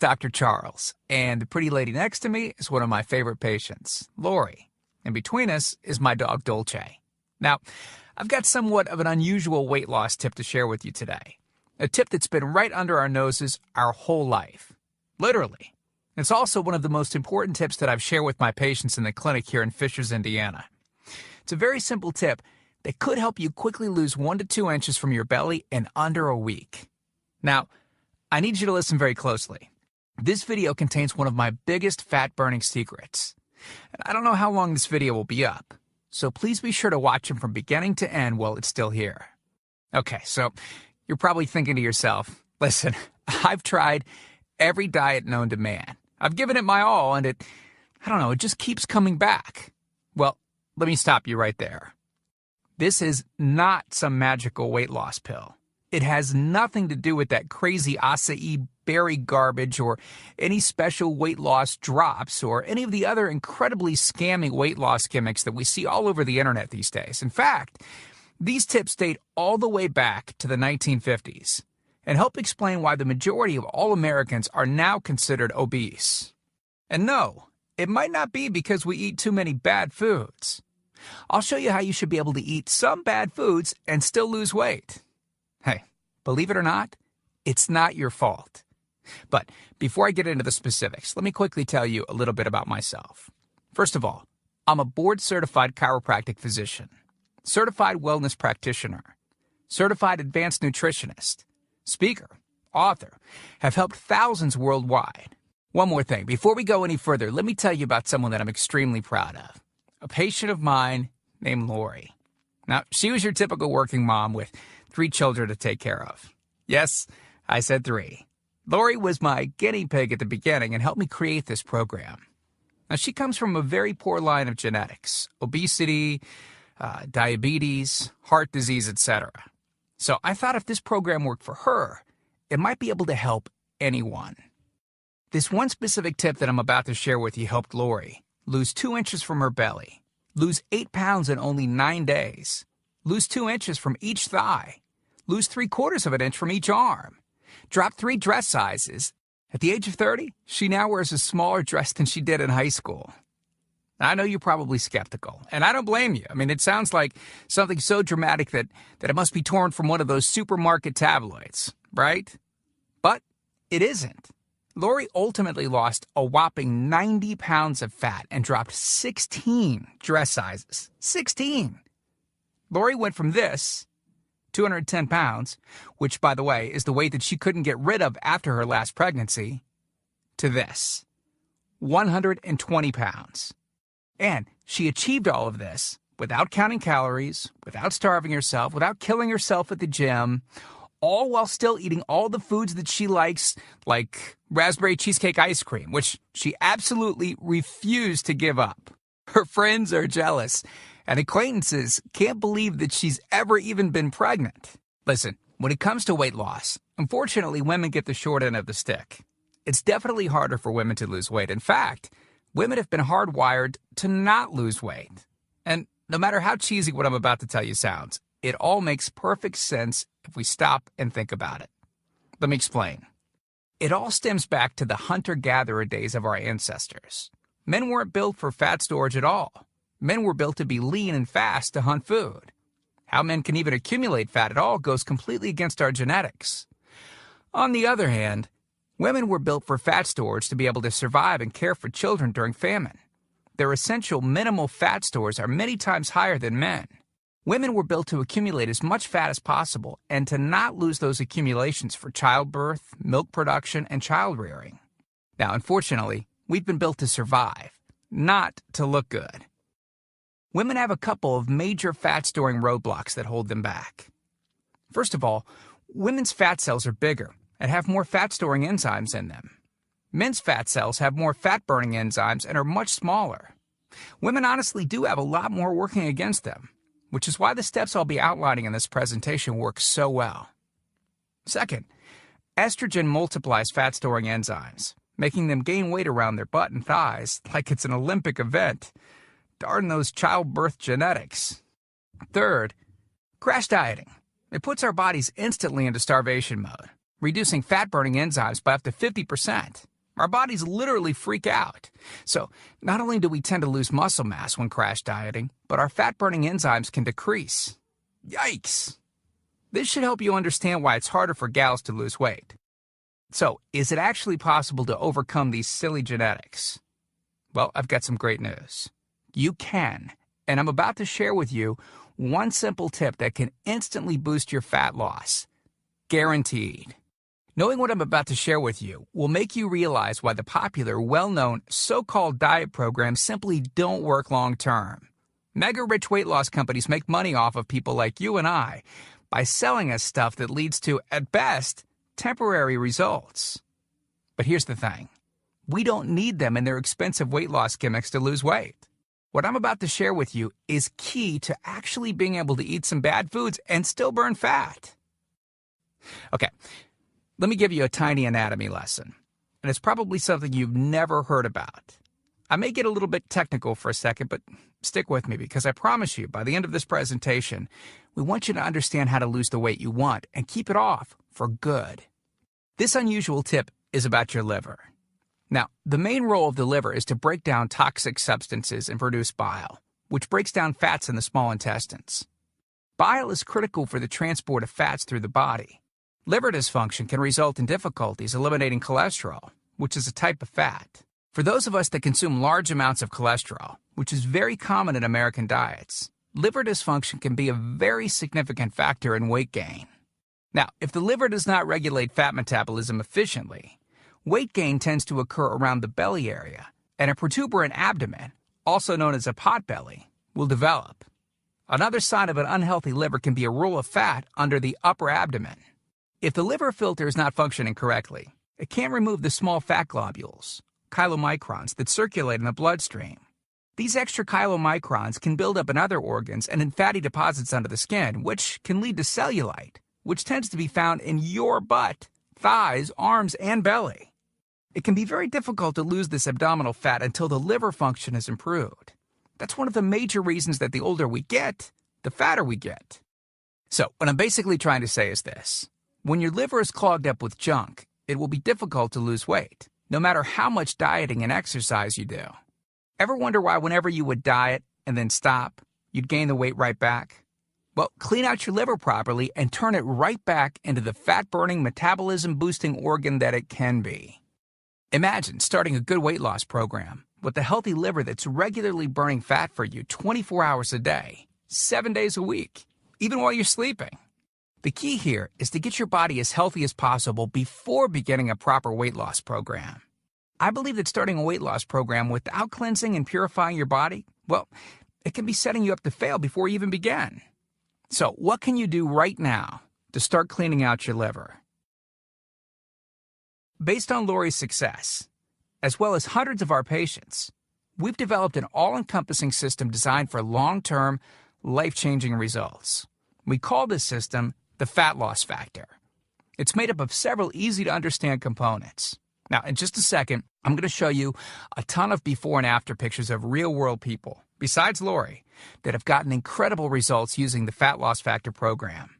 Dr. Charles, and the pretty lady next to me is one of my favorite patients, Lori. And between us is my dog, Dolce. Now, I've got somewhat of an unusual weight loss tip to share with you today. A tip that's been right under our noses our whole life. Literally. It's also one of the most important tips that I've shared with my patients in the clinic here in Fishers, Indiana. It's a very simple tip that could help you quickly lose 1 to 2 inches from your belly in under a week. Now, I need you to listen very closely. This video contains one of my biggest fat-burning secrets. And I don't know how long this video will be up, so please be sure to watch it from beginning to end while it's still here. Okay, so you're probably thinking to yourself, listen, I've tried every diet known to man. I've given it my all, and it just keeps coming back. Well, let me stop you right there. This is not some magical weight loss pill. It has nothing to do with that crazy acai berry garbage or any special weight loss drops or any of the other incredibly scammy weight loss gimmicks that we see all over the internet these days. In fact, these tips date all the way back to the 1950s and help explain why the majority of all Americans are now considered obese. And no, it might not be because we eat too many bad foods. I'll show you how you should be able to eat some bad foods and still lose weight. Hey, believe it or not, it's not your fault. But before I get into the specifics, let me quickly tell you a little bit about myself. First of all, I'm a board-certified chiropractic physician, certified wellness practitioner, certified advanced nutritionist, speaker, author, have helped thousands worldwide. One more thing, before we go any further, let me tell you about someone that I'm extremely proud of. A patient of mine named Lori. Now, she was your typical working mom with 3 children to take care of. Yes, I said 3. Lori was my guinea pig at the beginning and helped me create this program. Now, she comes from a very poor line of genetics, obesity, diabetes, heart disease, etc. So I thought if this program worked for her, it might be able to help anyone. This one specific tip that I'm about to share with you helped Lori lose 2 inches from her belly, lose 8 pounds in only 9 days, lose 2 inches from each thigh, lose 3/4 of an inch from each arm, drop 3 dress sizes. At the age of 30, she now wears a smaller dress than she did in high school. I know you're probably skeptical, and I don't blame you. I mean, it sounds like something so dramatic that it must be torn from one of those supermarket tabloids, right? But it isn't. Lori ultimately lost a whopping 90 pounds of fat and dropped 16 dress sizes. 16! Lori went from this, 210 pounds, which, by the way, is the weight that she couldn't get rid of after her last pregnancy, to this, 120 pounds. And she achieved all of this without counting calories, without starving herself, without killing herself at the gym, all while still eating all the foods that she likes, like raspberry cheesecake ice cream, which she absolutely refused to give up. Her friends are jealous, and acquaintances can't believe that she's ever even been pregnant. Listen, when it comes to weight loss, unfortunately, women get the short end of the stick. It's definitely harder for women to lose weight. In fact, women have been hardwired to not lose weight. And no matter how cheesy what I'm about to tell you sounds, it all makes perfect sense if we stop and think about it. Let me explain. It all stems back to the hunter-gatherer days of our ancestors. Men weren't built for fat storage at all. Men were built to be lean and fast to hunt food. How men can even accumulate fat at all goes completely against our genetics. On the other hand, women were built for fat storage to be able to survive and care for children during famine. Their essential minimal fat stores are many times higher than men. Women were built to accumulate as much fat as possible and to not lose those accumulations for childbirth, milk production, and child rearing. Now, unfortunately, we've been built to survive, not to look good. Women have a couple of major fat-storing roadblocks that hold them back. First of all, women's fat cells are bigger and have more fat-storing enzymes in them. Men's fat cells have more fat-burning enzymes and are much smaller. Women honestly do have a lot more working against them, which is why the steps I'll be outlining in this presentation work so well. Second, estrogen multiplies fat-storing enzymes, making them gain weight around their butt and thighs like it's an Olympic event. Darn those childbirth genetics. Third, crash dieting. It puts our bodies instantly into starvation mode. reducing fat-burning enzymes by up to 50%. Our bodies literally freak out. So, not only do we tend to lose muscle mass when crash dieting, but our fat-burning enzymes can decrease. Yikes! This should help you understand why it's harder for gals to lose weight. So, is it actually possible to overcome these silly genetics? Well, I've got some great news. You can, and I'm about to share with you one simple tip that can instantly boost your fat loss. Guaranteed. Knowing what I'm about to share with you will make you realize why the popular, well-known, so-called diet programs simply don't work long-term. Mega-rich weight loss companies make money off of people like you and I by selling us stuff that leads to, at best, temporary results. But here's the thing. We don't need them in their expensive weight loss gimmicks to lose weight. What I'm about to share with you is key to actually being able to eat some bad foods and still burn fat. Okay, let me give you a tiny anatomy lesson. And it's probably something you've never heard about. I may get a little bit technical for a second, but stick with me because I promise you, by the end of this presentation, we want you to understand how to lose the weight you want and keep it off for good. This unusual tip is about your liver. Now, the main role of the liver is to break down toxic substances and produce bile, which breaks down fats in the small intestines. Bile is critical for the transport of fats through the body. Liver dysfunction can result in difficulties eliminating cholesterol, which is a type of fat. For those of us that consume large amounts of cholesterol, which is very common in American diets, liver dysfunction can be a very significant factor in weight gain. Now, if the liver does not regulate fat metabolism efficiently, weight gain tends to occur around the belly area, and a protuberant abdomen, also known as a pot belly, will develop. Another sign of an unhealthy liver can be a roll of fat under the upper abdomen. If the liver filter is not functioning correctly, it can't remove the small fat globules, chylomicrons, that circulate in the bloodstream. These extra chylomicrons can build up in other organs and in fatty deposits under the skin, which can lead to cellulite, which tends to be found in your butt, thighs, arms, and belly. It can be very difficult to lose this abdominal fat until the liver function is improved. That's one of the major reasons that the older we get, the fatter we get. So, what I'm basically trying to say is this. When your liver is clogged up with junk, it will be difficult to lose weight, no matter how much dieting and exercise you do. Ever wonder why whenever you would diet and then stop, you'd gain the weight right back? Well, clean out your liver properly and turn it right back into the fat-burning, metabolism-boosting organ that it can be. Imagine starting a good weight loss program with a healthy liver that's regularly burning fat for you 24 hours a day, 7 days a week, even while you're sleeping. The key here is to get your body as healthy as possible before beginning a proper weight loss program. I believe that starting a weight loss program without cleansing and purifying your body, well, it can be setting you up to fail before you even begin. So, what can you do right now to start cleaning out your liver? Based on Lori's success, as well as hundreds of our patients, we've developed an all-encompassing system designed for long-term, life-changing results. We call this system the Fat Loss Factor. It's made up of several easy-to-understand components. Now, in just a second, I'm going to show you a ton of before and after pictures of real-world people, besides Lori, that have gotten incredible results using the Fat Loss Factor program.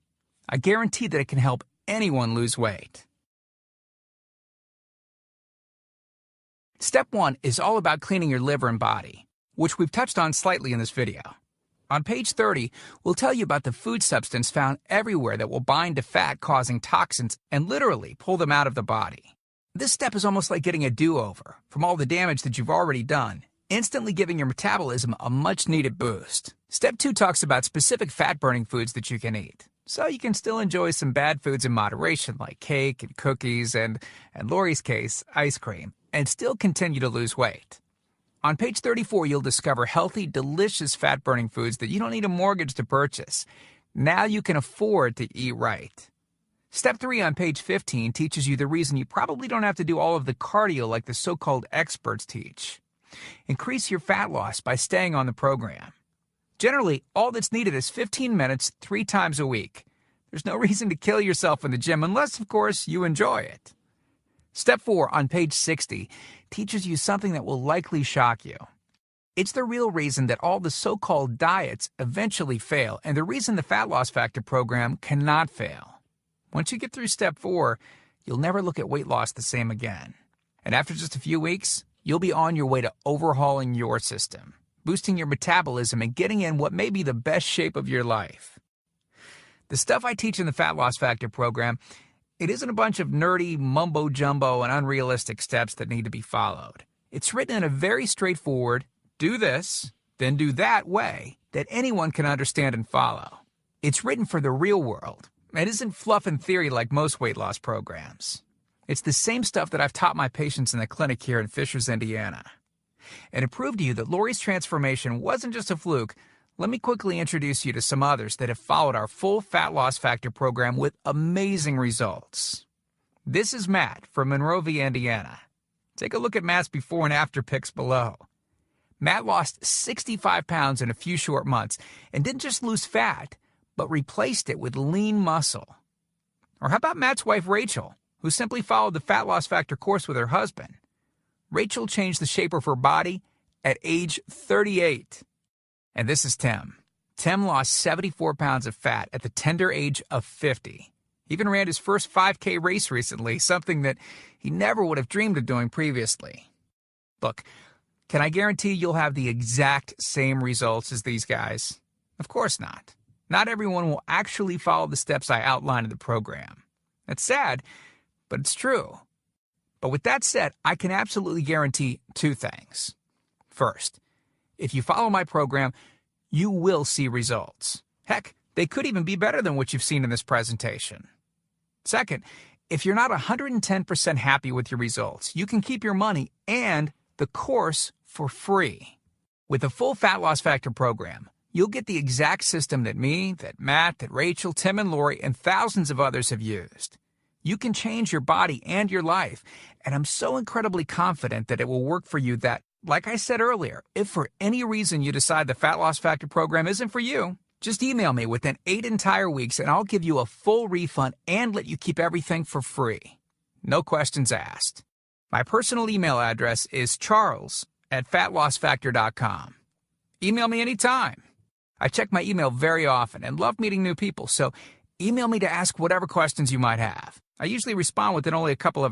I guarantee that it can help anyone lose weight. Step 1 is all about cleaning your liver and body, which we've touched on slightly in this video. On page 30, we'll tell you about the food substance found everywhere that will bind to fat, causing toxins and literally pull them out of the body. This step is almost like getting a do-over from all the damage that you've already done, instantly giving your metabolism a much-needed boost. Step 2 talks about specific fat-burning foods that you can eat, so you can still enjoy some bad foods in moderation like cake and cookies and, in Lori's case, ice cream, and still continue to lose weight. On page 34, you'll discover healthy, delicious fat-burning foods that you don't need a mortgage to purchase. Now you can afford to eat right. Step 3 on page 15 teaches you the reason you probably don't have to do all of the cardio like the so-called experts teach. Increase your fat loss by staying on the program. Generally, all that's needed is 15 minutes 3 times a week. There's no reason to kill yourself in the gym unless, of course, you enjoy it. Step 4 on page 60 teaches you something that will likely shock you. It's the real reason that all the so-called diets eventually fail and the reason the Fat Loss Factor program cannot fail. Once you get through step 4, you'll never look at weight loss the same again. And after just a few weeks, you'll be on your way to overhauling your system, boosting your metabolism, and getting in what may be the best shape of your life. The stuff I teach in the Fat Loss Factor program, it isn't a bunch of nerdy mumbo-jumbo and unrealistic steps that need to be followed. It's written in a very straightforward, do this, then do that way that anyone can understand and follow. It's written for the real world. It isn't fluff and theory like most weight loss programs. It's the same stuff that I've taught my patients in the clinic here in Fishers, Indiana. And to prove to you that Lori's transformation wasn't just a fluke, let me quickly introduce you to some others that have followed our full Fat Loss Factor program with amazing results. This is Matt from Monrovia, Indiana. Take a look at Matt's before and after pics below. Matt lost 65 pounds in a few short months and didn't just lose fat, but replaced it with lean muscle. Or how about Matt's wife, Rachel, who simply followed the Fat Loss Factor course with her husband? Rachel changed the shape of her body at age 38. And this is Tim. Tim lost 74 pounds of fat at the tender age of 50. He even ran his first 5K race recently, something that he never would have dreamed of doing previously. Look, can I guarantee you'll have the exact same results as these guys? Of course not. Not everyone will actually follow the steps I outlined in the program. It's sad, but it's true. But with that said, I can absolutely guarantee two things. First, if you follow my program, you will see results. Heck, they could even be better than what you've seen in this presentation. Second, if you're not 110% happy with your results, you can keep your money and the course for free. With the full Fat Loss Factor program, you'll get the exact system that me, that Matt, that Rachel, Tim, and Lori, and thousands of others have used. You can change your body and your life, and I'm so incredibly confident that it will work for you that, like I said earlier, if for any reason you decide the Fat Loss Factor program isn't for you, just email me within 8 entire weeks and I'll give you a full refund and let you keep everything for free. No questions asked. My personal email address is charles@fatlossfactor.com. Email me anytime. I check my email very often and love meeting new people, so email me to ask whatever questions you might have. I usually respond within only a couple of